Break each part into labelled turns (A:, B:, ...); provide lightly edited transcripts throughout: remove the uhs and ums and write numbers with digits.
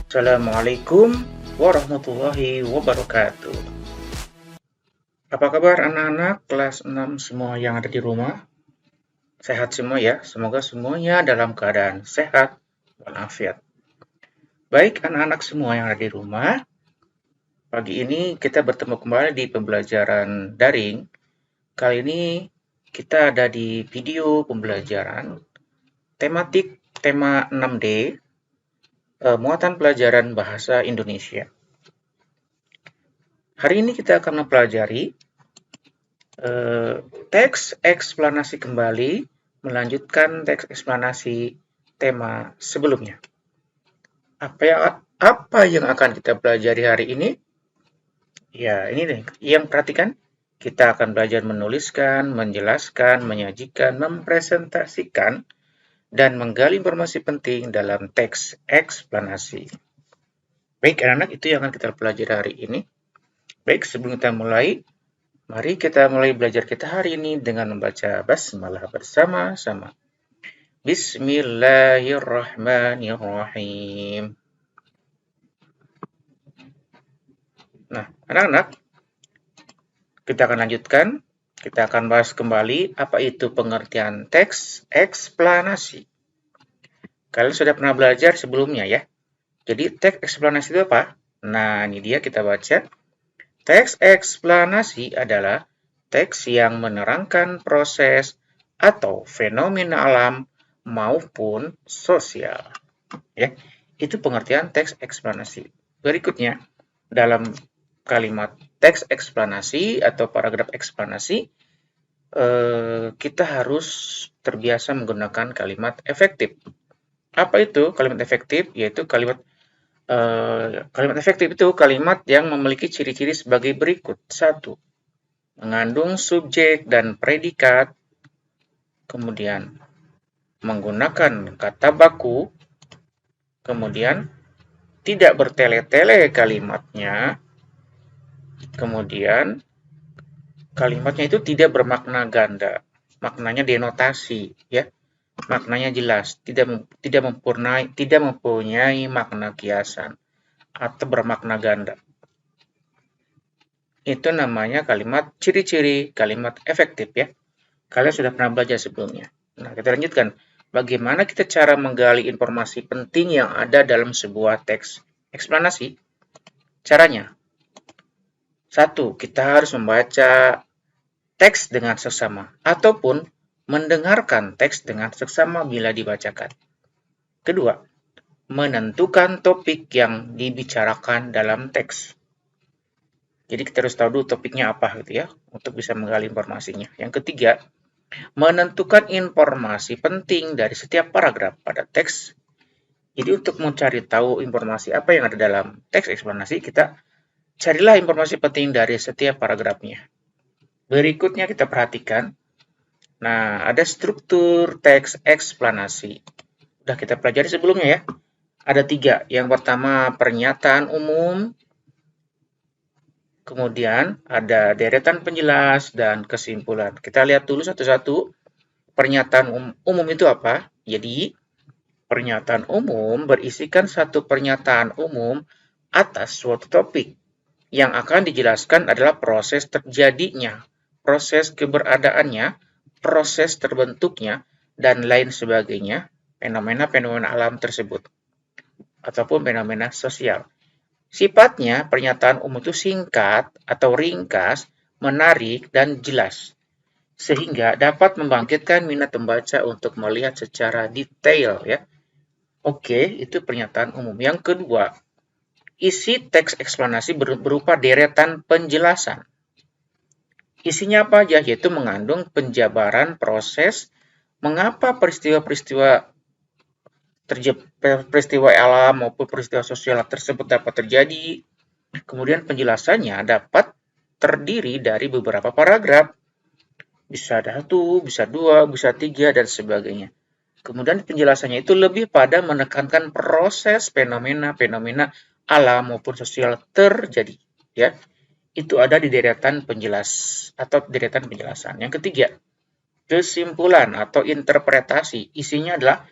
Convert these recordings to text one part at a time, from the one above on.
A: Assalamualaikum warahmatullahi wabarakatuh. Apa kabar anak-anak kelas 6 semua yang ada di rumah? Sehat semua ya? Semoga semuanya dalam keadaan sehat walafiat. Baik anak-anak semua yang ada di rumah, pagi ini kita bertemu kembali di pembelajaran daring. Kali ini kita ada di video pembelajaran tematik tema 6D, muatan pelajaran bahasa Indonesia. Hari ini kita akan mempelajari teks eksplanasi kembali, melanjutkan teks eksplanasi tema sebelumnya. Apa yang akan kita pelajari hari ini? Ya, ini nih, yang perhatikan. Kita akan belajar menuliskan, menjelaskan, menyajikan, mempresentasikan, dan menggali informasi penting dalam teks eksplanasi. Baik, anak-anak, itu yang akan kita pelajari hari ini. Baik, sebelum kita mulai, mari kita mulai belajar kita hari ini dengan membaca basmalah bersama-sama. Bismillahirrahmanirrahim. Nah, anak-anak, kita akan lanjutkan. Kita akan bahas kembali apa itu pengertian teks eksplanasi. Kalian sudah pernah belajar sebelumnya ya. Jadi teks eksplanasi itu apa? Nah, ini dia kita baca. Teks eksplanasi adalah teks yang menerangkan proses atau fenomena alam maupun sosial. Ya, itu pengertian teks eksplanasi. Berikutnya, dalam kalimat teks eksplanasi atau paragraf eksplanasi, kita harus terbiasa menggunakan kalimat efektif. Apa itu kalimat efektif? Yaitu kalimat efektif itu kalimat yang memiliki ciri-ciri sebagai berikut. 1. Mengandung subjek dan predikat. Kemudian, menggunakan kata baku. Kemudian, tidak bertele-tele kalimatnya. Kemudian, kalimatnya itu tidak bermakna ganda. Maknanya denotasi, ya. Maknanya jelas, tidak mempunyai makna kiasan atau bermakna ganda. Itu namanya kalimat ciri-ciri kalimat efektif ya. Kalian sudah pernah belajar sebelumnya. Nah, kita lanjutkan. Bagaimana kita cara menggali informasi penting yang ada dalam sebuah teks eksplanasi? Caranya. 1. Kita harus membaca teks dengan seksama ataupun mendengarkan teks dengan seksama bila dibacakan. Kedua, menentukan topik yang dibicarakan dalam teks. Jadi kita harus tahu dulu topiknya apa gitu ya, untuk bisa menggali informasinya. Yang ketiga, menentukan informasi penting dari setiap paragraf pada teks. Jadi untuk mencari tahu informasi apa yang ada dalam teks eksplanasi, kita carilah informasi penting dari setiap paragrafnya. Berikutnya kita perhatikan. Nah, ada struktur teks eksplanasi. Sudah kita pelajari sebelumnya ya. Ada 3. Yang pertama, pernyataan umum. Kemudian ada deretan penjelas dan kesimpulan. Kita lihat dulu satu-satu. Pernyataan umum itu apa? Jadi, pernyataan umum berisikan satu pernyataan umum atas suatu topik. Yang akan dijelaskan adalah proses terjadinya, proses keberadaannya, proses terbentuknya, dan lain sebagainya, fenomena-fenomena alam tersebut, ataupun fenomena sosial. Sifatnya, pernyataan umum itu singkat atau ringkas, menarik, dan jelas, sehingga dapat membangkitkan minat pembaca untuk melihat secara detail. Ya. Oke, itu pernyataan umum. Yang kedua, isi teks eksplanasi berupa deretan penjelasan. Isinya apa aja? Yaitu mengandung penjabaran proses mengapa peristiwa alam maupun peristiwa sosial tersebut dapat terjadi. Kemudian penjelasannya dapat terdiri dari beberapa paragraf. Bisa 1, bisa 2, bisa 3, dan sebagainya. Kemudian penjelasannya itu lebih pada menekankan proses fenomena-fenomena alam maupun sosial terjadi. Ya, itu ada di deretan penjelas atau deretan penjelasan. Yang ketiga, kesimpulan atau interpretasi. Isinya adalah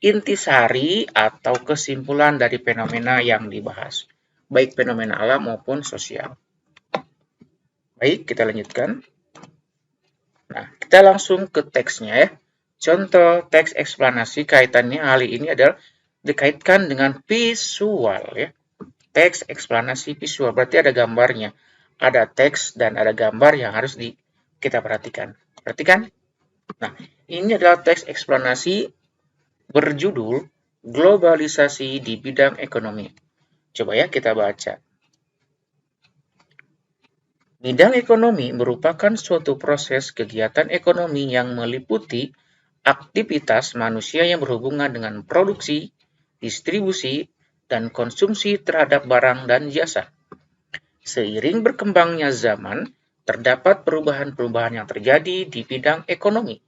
A: intisari atau kesimpulan dari fenomena yang dibahas, baik fenomena alam maupun sosial. Baik, kita lanjutkan. Nah, kita langsung ke teksnya ya. Contoh teks eksplanasi kaitannya kali ini adalah dikaitkan dengan visual ya. Teks eksplanasi visual berarti ada gambarnya. Ada teks dan ada gambar yang harus kita perhatikan. Perhatikan. Nah, ini adalah teks eksplanasi berjudul Globalisasi di Bidang Ekonomi. Coba ya kita baca. Bidang ekonomi merupakan suatu proses kegiatan ekonomi yang meliputi aktivitas manusia yang berhubungan dengan produksi, distribusi, dan konsumsi terhadap barang dan jasa. Seiring berkembangnya zaman, terdapat perubahan-perubahan yang terjadi di bidang ekonomi.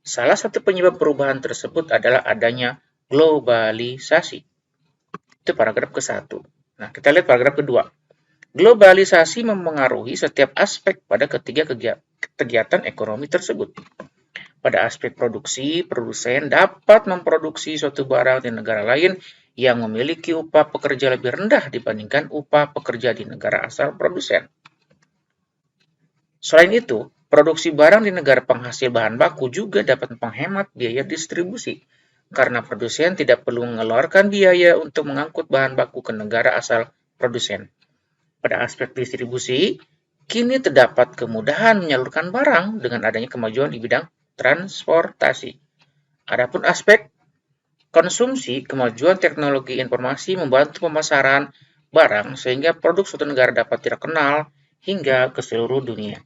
A: Salah satu penyebab perubahan tersebut adalah adanya globalisasi. Itu paragraf ke-1. Nah, kita lihat paragraf kedua. Globalisasi mempengaruhi setiap aspek pada ketiga kegiatan ekonomi tersebut. Pada aspek produksi, produsen dapat memproduksi suatu barang di negara lain yang memiliki upah pekerja lebih rendah dibandingkan upah pekerja di negara asal produsen. Selain itu, produksi barang di negara penghasil bahan baku juga dapat menghemat biaya distribusi, karena produsen tidak perlu mengeluarkan biaya untuk mengangkut bahan baku ke negara asal produsen. Pada aspek distribusi, kini terdapat kemudahan menyalurkan barang dengan adanya kemajuan di bidang transportasi. Adapun aspek konsumsi, kemajuan teknologi informasi membantu pemasaran barang sehingga produk suatu negara dapat terkenal hingga ke seluruh dunia.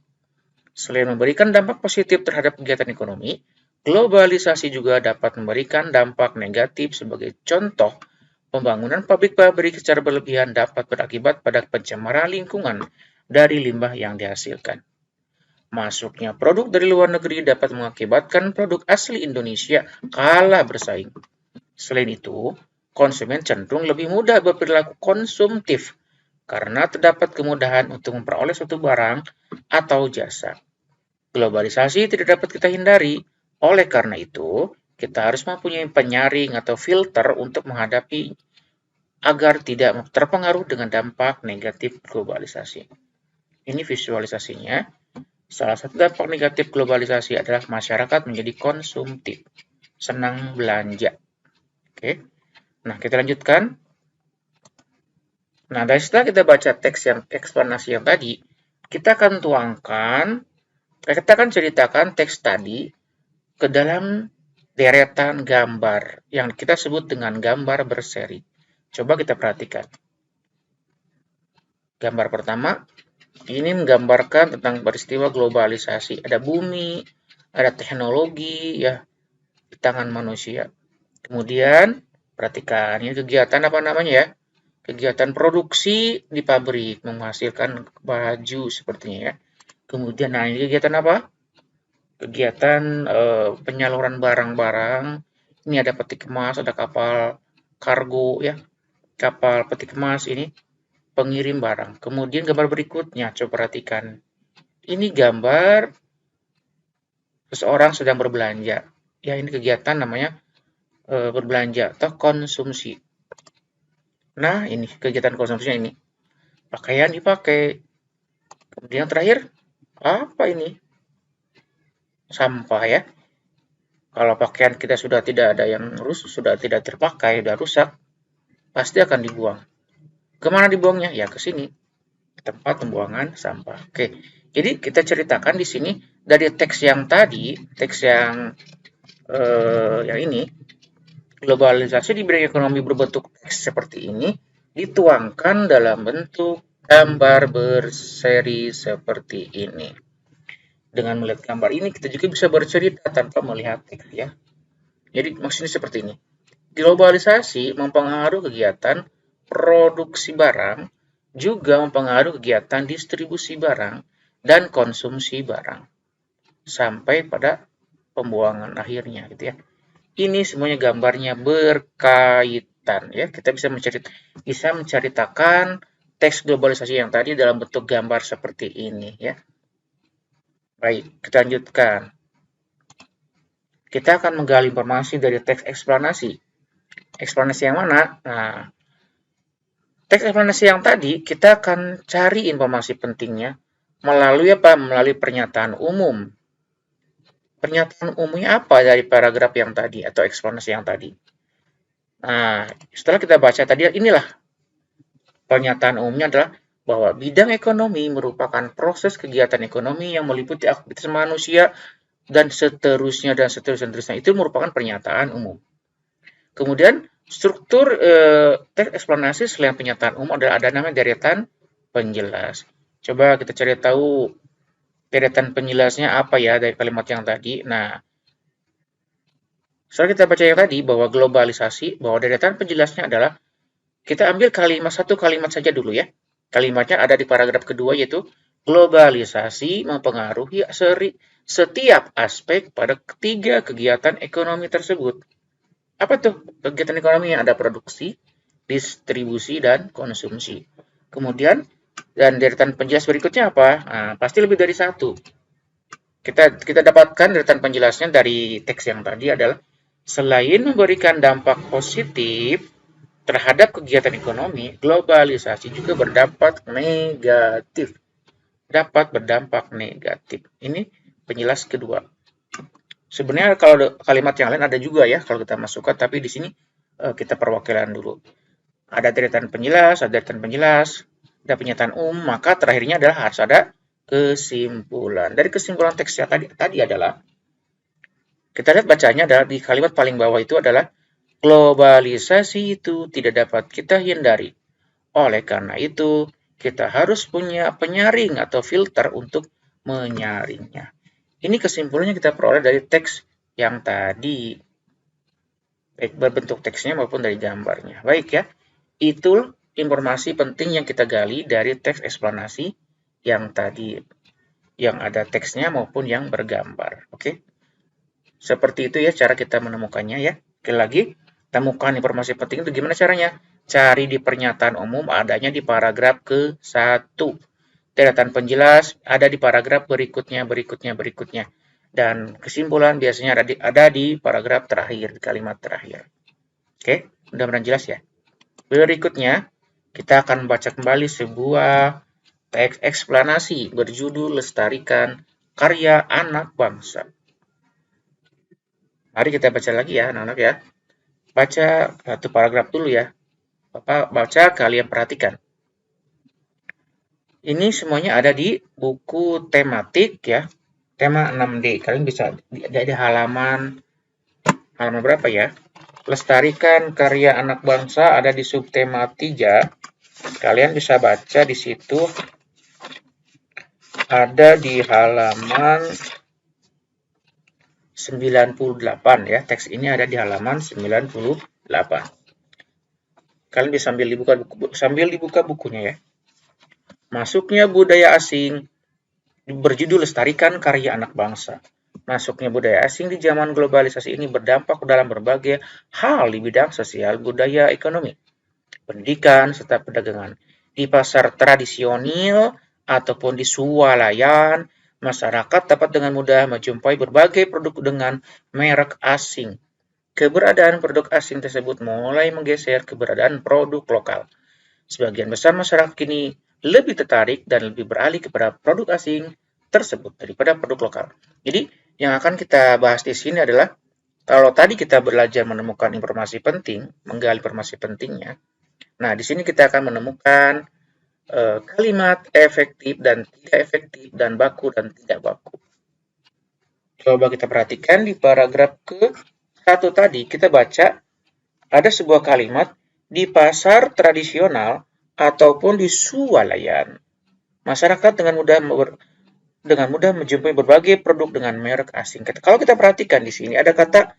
A: Selain memberikan dampak positif terhadap kegiatan ekonomi, globalisasi juga dapat memberikan dampak negatif. Sebagai contoh, pembangunan pabrik-pabrik secara berlebihan dapat berakibat pada pencemaran lingkungan dari limbah yang dihasilkan. Masuknya produk dari luar negeri dapat mengakibatkan produk asli Indonesia kalah bersaing. Selain itu, konsumen cenderung lebih mudah berperilaku konsumtif karena terdapat kemudahan untuk memperoleh suatu barang atau jasa. Globalisasi tidak dapat kita hindari, oleh karena itu, kita harus mempunyai penyaring atau filter untuk menghadapi agar tidak terpengaruh dengan dampak negatif globalisasi. Ini visualisasinya. Salah satu dampak negatif globalisasi adalah masyarakat menjadi konsumtif, senang belanja. Oke. Nah, kita lanjutkan. Nah, dari setelah kita baca teks yang eksplanasi yang tadi, kita akan ceritakan teks tadi ke dalam deretan gambar yang kita sebut dengan gambar berseri. Coba kita perhatikan. Gambar pertama, ini menggambarkan tentang peristiwa globalisasi. Ada bumi, ada teknologi ya di tangan manusia. Kemudian, perhatikan, ini kegiatan apa namanya ya? Kegiatan produksi di pabrik, menghasilkan baju sepertinya ya. Kemudian, nah ini kegiatan apa? Kegiatan penyaluran barang-barang. Ini ada peti kemas, ada kapal kargo ya. Kapal peti kemas ini pengirim barang. Kemudian gambar berikutnya, coba perhatikan. Ini gambar seseorang sedang berbelanja. Ya, ini kegiatan namanya berbelanja atau konsumsi. Nah, ini kegiatan konsumsinya ini. Pakaian dipakai. Kemudian terakhir, apa ini? Sampah ya. Kalau pakaian kita sudah tidak ada yang rusak, sudah tidak terpakai, sudah rusak, pasti akan dibuang. Kemana dibuangnya? Ya ke sini, tempat pembuangan sampah. Oke, jadi kita ceritakan di sini dari teks yang tadi, teks yang ini, globalisasi di bidang ekonomi berbentuk teks seperti ini dituangkan dalam bentuk gambar berseri seperti ini. Dengan melihat gambar ini, kita juga bisa bercerita tanpa melihat teks ya. Jadi maksudnya seperti ini. Globalisasi mempengaruhi kegiatan produksi barang, juga mempengaruhi kegiatan distribusi barang dan konsumsi barang sampai pada pembuangan akhirnya gitu ya. Ini semuanya gambarnya berkaitan ya. Kita bisa menceritakan teks globalisasi yang tadi dalam bentuk gambar seperti ini ya. Baik, kita lanjutkan. Kita akan menggali informasi dari teks eksplanasi Eksplanasi yang mana? Nah, teks eksplanasi yang tadi kita akan cari informasi pentingnya melalui apa? Melalui pernyataan umum. Pernyataan umumnya apa dari paragraf yang tadi atau eksplanasi yang tadi? Nah, setelah kita baca tadi, inilah pernyataan umumnya adalah bahwa bidang ekonomi merupakan proses kegiatan ekonomi yang meliputi aktivitas manusia dan seterusnya dan seterusnya, itu merupakan pernyataan umum. Kemudian struktur teks eksplanasi selain pernyataan umum adalah ada namanya deretan penjelas. Coba kita cari tahu deretan penjelasnya apa ya dari kalimat yang tadi. Nah, setelah kita baca yang tadi bahwa globalisasi, bahwa deretan penjelasnya adalah kita ambil satu kalimat saja dulu ya. Kalimatnya ada di paragraf kedua yaitu globalisasi mempengaruhi setiap aspek pada ketiga kegiatan ekonomi tersebut. Apa tuh kegiatan ekonomi? Yang ada produksi, distribusi, dan konsumsi. Kemudian, dan deretan penjelas berikutnya apa? Nah, pasti lebih dari satu. Kita dapatkan deretan penjelasnya dari teks yang tadi adalah selain memberikan dampak positif terhadap kegiatan ekonomi, globalisasi juga berdampak negatif. Dapat berdampak negatif. Ini penjelas kedua. Sebenarnya kalau kalimat yang lain ada juga ya kalau kita masukkan, tapi di sini kita perwakilan dulu. Ada deretan penjelas, ada pernyataan umum, maka terakhirnya adalah harus ada kesimpulan. Dari kesimpulan teksnya tadi adalah kita lihat bacanya adalah di kalimat paling bawah itu adalah globalisasi itu tidak dapat kita hindari. Oleh karena itu, kita harus punya penyaring atau filter untuk menyaringnya. Ini kesimpulannya kita peroleh dari teks yang tadi, baik berbentuk teksnya maupun dari gambarnya. Baik ya, itu informasi penting yang kita gali dari teks eksplanasi yang tadi, yang ada teksnya maupun yang bergambar. Oke, seperti itu ya cara kita menemukannya ya. Sekali lagi, temukan informasi penting itu gimana caranya? Cari di pernyataan umum adanya di paragraf ke-1. Deretan penjelas ada di paragraf berikutnya. Dan kesimpulan biasanya ada di paragraf terakhir, di kalimat terakhir. Oke, mudah-mudahan jelas ya. Berikutnya, kita akan membaca kembali sebuah teks eksplanasi berjudul Lestarikan Karya Anak Bangsa. Mari kita baca lagi ya, anak-anak ya. Baca satu paragraf dulu ya. Baca, kalian perhatikan. Ini semuanya ada di buku tematik ya, tema 6D. Kalian bisa di halaman berapa ya? Lestarikan karya anak bangsa ada di subtema 3. Kalian bisa baca di situ ada di halaman 98 ya. Teks ini ada di halaman 98. Kalian bisa sambil dibuka bukunya ya. Masuknya budaya asing berjudul Lestarikan Karya Anak Bangsa. Masuknya budaya asing di zaman globalisasi ini berdampak dalam berbagai hal di bidang sosial, budaya, ekonomi, pendidikan, serta perdagangan. Di pasar tradisional ataupun di swalayan, masyarakat dapat dengan mudah menjumpai berbagai produk dengan merek asing. Keberadaan produk asing tersebut mulai menggeser keberadaan produk lokal. Sebagian besar masyarakat kini lebih tertarik dan lebih beralih kepada produk asing tersebut daripada produk lokal. Jadi, yang akan kita bahas di sini adalah kalau tadi kita belajar menemukan informasi penting, menggali informasi pentingnya. Nah, di sini kita akan menemukan kalimat efektif dan tidak efektif dan baku dan tidak baku. Coba kita perhatikan di paragraf ke-1 tadi kita baca ada sebuah kalimat di pasar tradisional ataupun di swalayan. Masyarakat dengan mudah menjumpai berbagai produk dengan merek asing. Kalau kita perhatikan di sini ada kata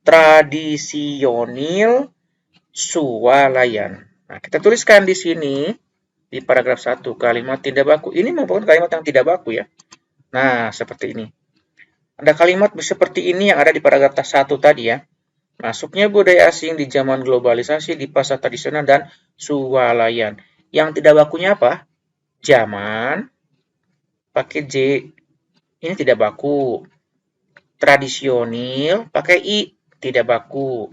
A: tradisional swalayan. Nah, kita tuliskan di sini di paragraf 1 kalimat tidak baku. Ini merupakan kalimat yang tidak baku ya. Nah, seperti ini. Ada kalimat seperti ini yang ada di paragraf 1 tadi ya. Masuknya budaya asing di zaman globalisasi di pasar tradisional dan swalayan. Yang tidak bakunya apa? Zaman, pakai J, ini tidak baku. Tradisional, pakai I, tidak baku.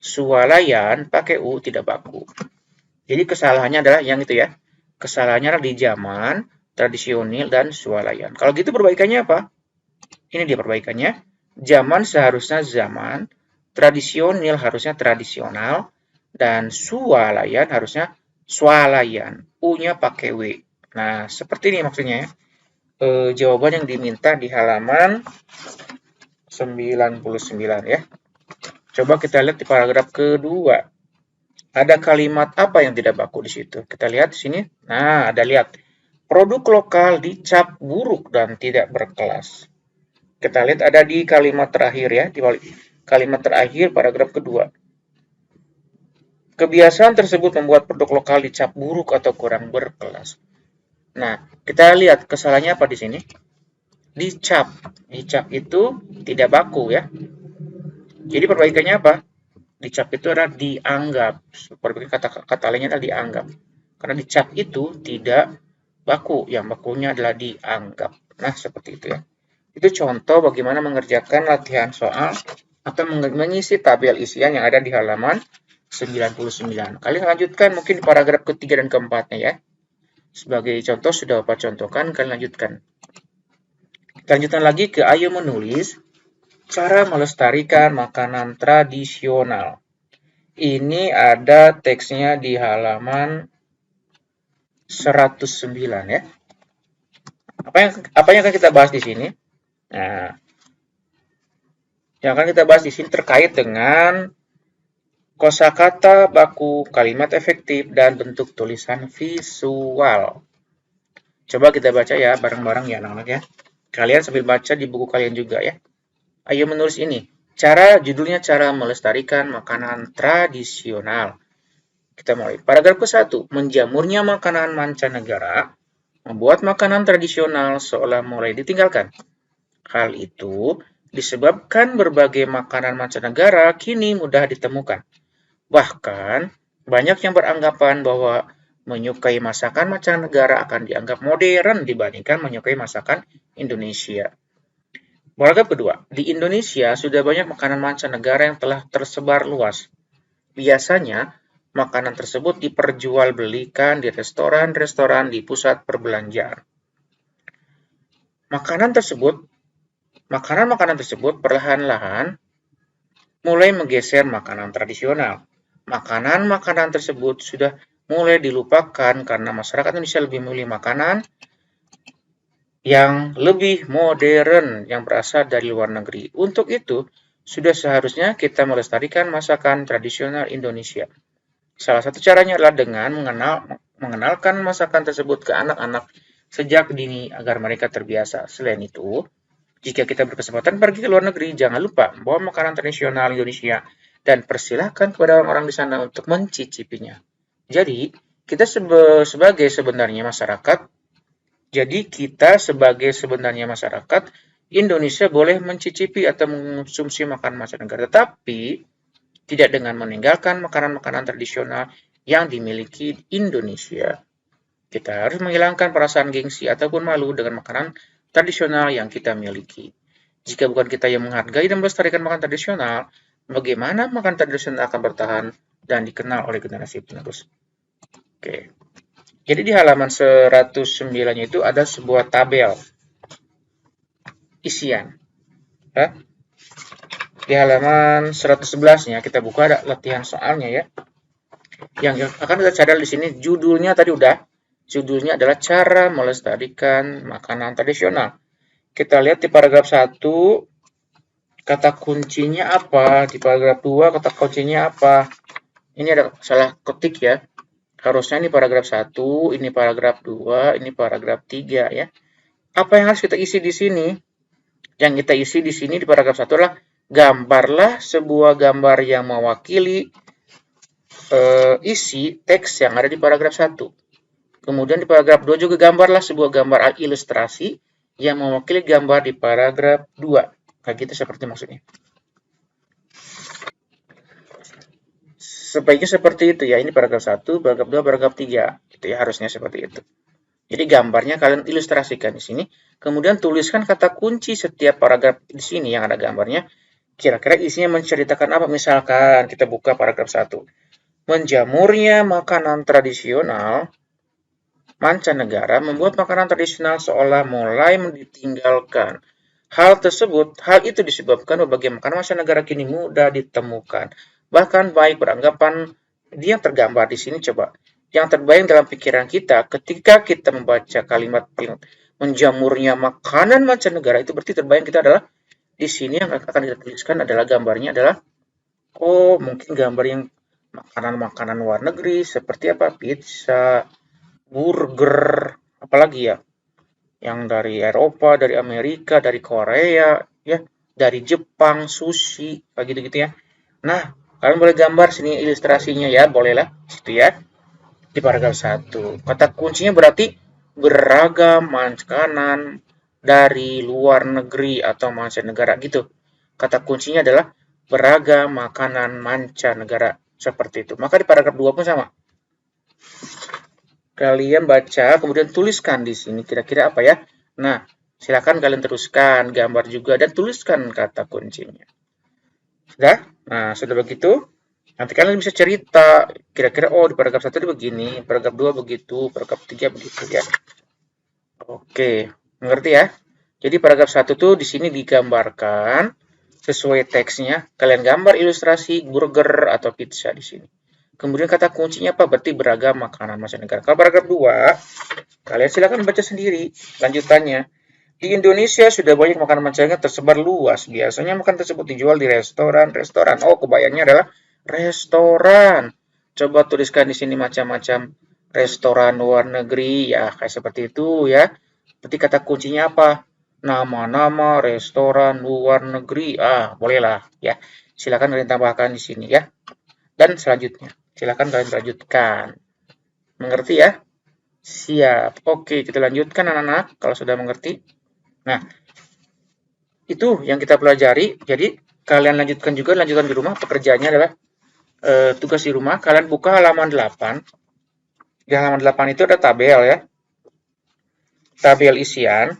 A: swalayan pakai U tidak baku. Jadi kesalahannya adalah yang itu ya. Kesalahannya adalah di zaman, tradisional, dan swalayan. Kalau gitu perbaikannya apa? Ini dia perbaikannya. Zaman seharusnya zaman, tradisional harusnya tradisional, dan swalayan harusnya swalayan. U-nya pakai W. Nah, seperti ini maksudnya ya. Jawaban yang diminta di halaman 99 ya. Coba kita lihat di paragraf kedua. Ada kalimat apa yang tidak baku di situ? Kita lihat di sini. Nah, ada lihat. Produk lokal dicap buruk dan tidak berkelas. Kita lihat ada di kalimat terakhir ya, di kalimat terakhir paragraf kedua. Kebiasaan tersebut membuat produk lokal dicap buruk atau kurang berkelas. Nah, kita lihat kesalahannya apa di sini? Dicap. Dicap itu tidak baku ya. Jadi perbaikannya apa? Dicap itu adalah dianggap. Seperti kata lainnya adalah dianggap. Karena dicap itu tidak baku. Yang bakunya adalah dianggap. Nah, seperti itu ya. Itu contoh bagaimana mengerjakan latihan soal atau mengisi tabel isian yang ada di halaman 99. Kalian lanjutkan mungkin di paragraf ketiga dan keempatnya ya. Sebagai contoh sudah Bapak contohkan, kalian lanjutkan. Kita lanjutkan lagi ke ayo menulis cara melestarikan makanan tradisional. Ini ada teksnya di halaman 109 ya. Apa yang akan kita bahas di sini? Nah, yang akan kita bahas di sini terkait dengan kosakata baku, kalimat efektif, dan bentuk tulisan visual. Coba kita baca ya bareng-bareng ya anak-anak ya. Kalian sambil baca di buku kalian juga ya. Ayo menulis ini. Judulnya cara melestarikan makanan tradisional. Kita mulai. Paragraf ke-1. Menjamurnya makanan mancanegara membuat makanan tradisional seolah mulai ditinggalkan. Hal itu disebabkan berbagai makanan mancanegara kini mudah ditemukan. Bahkan, banyak yang beranggapan bahwa menyukai masakan mancanegara akan dianggap modern dibandingkan menyukai masakan Indonesia. Paragraf kedua, di Indonesia sudah banyak makanan mancanegara yang telah tersebar luas. Biasanya, makanan tersebut diperjualbelikan di restoran-restoran di pusat perbelanjaan. Makanan-makanan tersebut perlahan-lahan mulai menggeser makanan tradisional. Makanan-makanan tersebut sudah mulai dilupakan karena masyarakat Indonesia lebih memilih makanan yang lebih modern yang berasal dari luar negeri. Untuk itu, sudah seharusnya kita melestarikan masakan tradisional Indonesia. Salah satu caranya adalah dengan mengenalkan masakan tersebut ke anak-anak sejak dini agar mereka terbiasa. Selain itu, jika kita berkesempatan pergi ke luar negeri, jangan lupa bawa makanan tradisional Indonesia dan persilahkan kepada orang-orang di sana untuk mencicipinya. Jadi, kita sebagai sebenarnya masyarakat Indonesia boleh mencicipi atau mengonsumsi makanan mancanegara, tetapi tidak dengan meninggalkan makanan-makanan tradisional yang dimiliki Indonesia. Kita harus menghilangkan perasaan gengsi ataupun malu dengan makanan tradisional yang kita miliki. Jika bukan kita yang menghargai dan melestarikan makanan tradisional, bagaimana makanan tradisional akan bertahan dan dikenal oleh generasi penerus? Oke. Jadi di halaman 109 itu ada sebuah tabel isian. Ya. Di halaman 111-nya kita buka ada latihan soalnya ya. Yang akan kita cari di sini judulnya tadi udah. Judulnya adalah cara melestarikan makanan tradisional. Kita lihat di paragraf 1 kata kuncinya apa, di paragraf 2 kata kuncinya apa. Ini ada salah ketik ya. Harusnya ini paragraf 1, ini paragraf 2, ini paragraf 3 ya. Apa yang harus kita isi di sini? Yang kita isi di sini di paragraf 1 adalah gambarlah sebuah gambar yang mewakili isi teks yang ada di paragraf 1. Kemudian di paragraf 2 juga gambarlah sebuah gambar ilustrasi yang mewakili gambar di paragraf 2. Kayak gitu seperti maksudnya. Sebaiknya seperti itu ya. Ini paragraf 1, paragraf 2, paragraf 3. Itu ya harusnya seperti itu. Jadi gambarnya kalian ilustrasikan di sini. Kemudian tuliskan kata kunci setiap paragraf di sini yang ada gambarnya. Kira-kira isinya menceritakan apa? Misalkan kita buka paragraf 1. Menjamurnya makanan tradisional mancanegara membuat makanan tradisional seolah mulai ditinggalkan. Hal itu disebabkan berbagai makanan mancanegara kini mudah ditemukan. Bahkan baik beranggapan yang tergambar di sini coba. Yang terbayang dalam pikiran kita ketika kita membaca kalimat menjamurnya makanan mancanegara itu berarti terbayang kita adalah di sini yang akan kita tuliskan adalah gambarnya adalah oh mungkin gambar yang makanan-makanan luar negeri seperti apa pizza, burger, apalagi ya yang dari Eropa, dari Amerika, dari Korea, ya, dari Jepang, sushi, kayak gitu-gitu ya. Nah, kalian boleh gambar sini ilustrasinya ya, bolehlah situ ya di paragraf 1. Kata kuncinya berarti beragam makanan dari luar negeri atau mancanegara gitu. Kata kuncinya adalah beragam makanan mancanegara seperti itu. Maka di paragraf 2 pun sama. Kalian baca, kemudian tuliskan di sini kira-kira apa ya. Nah, silakan kalian teruskan gambar juga dan tuliskan kata kuncinya. Sudah? Nah, sudah begitu. Nanti kalian bisa cerita, kira-kira oh di paragraf 1 ini begini, paragraf 2 begitu, paragraf 3 begitu ya. Oke, mengerti ya? Jadi paragraf 1 tuh di sini digambarkan sesuai teksnya. Kalian gambar ilustrasi burger atau pizza di sini. Kemudian kata kuncinya apa? Berarti beragam makanan mancanegara. Kalau paragraf 2, kalian silakan baca sendiri lanjutannya. Di Indonesia sudah banyak makanan mancanegara tersebar luas. Biasanya makanan tersebut dijual di restoran-restoran. Oh, kebayangnya adalah restoran. Coba tuliskan di sini macam-macam restoran luar negeri ya, kayak seperti itu ya. Berarti kata kuncinya apa? Nama-nama restoran luar negeri. Ah, bolehlah ya. Silakan kalian tambahkan di sini ya. Dan selanjutnya, silakan kalian lanjutkan. Mengerti ya? Siap. Oke, kita lanjutkan anak-anak kalau sudah mengerti. Nah, itu yang kita pelajari. Jadi, kalian lanjutkan di rumah. Pekerjaannya adalah tugas di rumah. Kalian buka halaman 8. Di halaman 8 itu ada tabel ya. Tabel isian.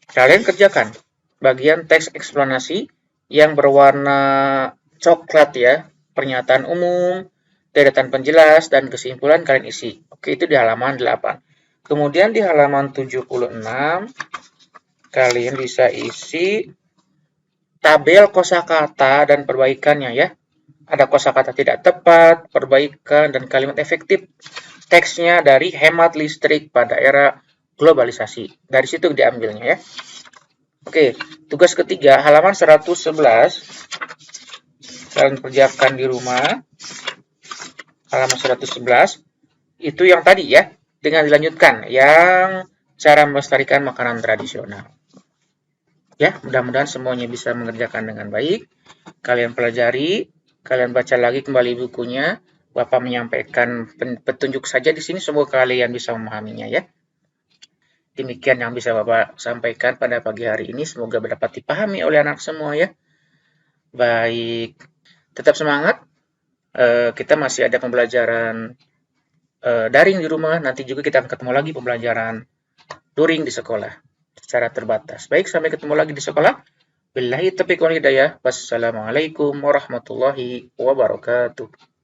A: Kalian kerjakan bagian teks eksplanasi yang berwarna coklat ya. Pernyataan umum, deretan penjelas, dan kesimpulan kalian isi. Oke, itu di halaman 8. Kemudian di halaman 76, kalian bisa isi tabel kosakata dan perbaikannya ya. Ada kosakata tidak tepat, perbaikan, dan kalimat efektif. Teksnya dari hemat listrik pada era globalisasi. Dari situ diambilnya ya. Oke, tugas ketiga, halaman 111. Kalian kerjakan di rumah. Halaman 111. Itu yang tadi ya. Dengan dilanjutkan. Yang cara melestarikan makanan tradisional. Ya, mudah-mudahan semuanya bisa mengerjakan dengan baik. Kalian pelajari, kalian baca lagi kembali bukunya. Bapak menyampaikan petunjuk saja di sini, semoga kalian bisa memahaminya ya. Demikian yang bisa Bapak sampaikan pada pagi hari ini, semoga dapat dipahami oleh anak semua ya. Baik, tetap semangat. Kita masih ada pembelajaran daring di rumah, nanti juga kita akan ketemu lagi pembelajaran luring di sekolah secara terbatas. Baik, sampai ketemu lagi di sekolah. Billahi taufiq wal hidayah. Wassalamualaikum warahmatullahi wabarakatuh.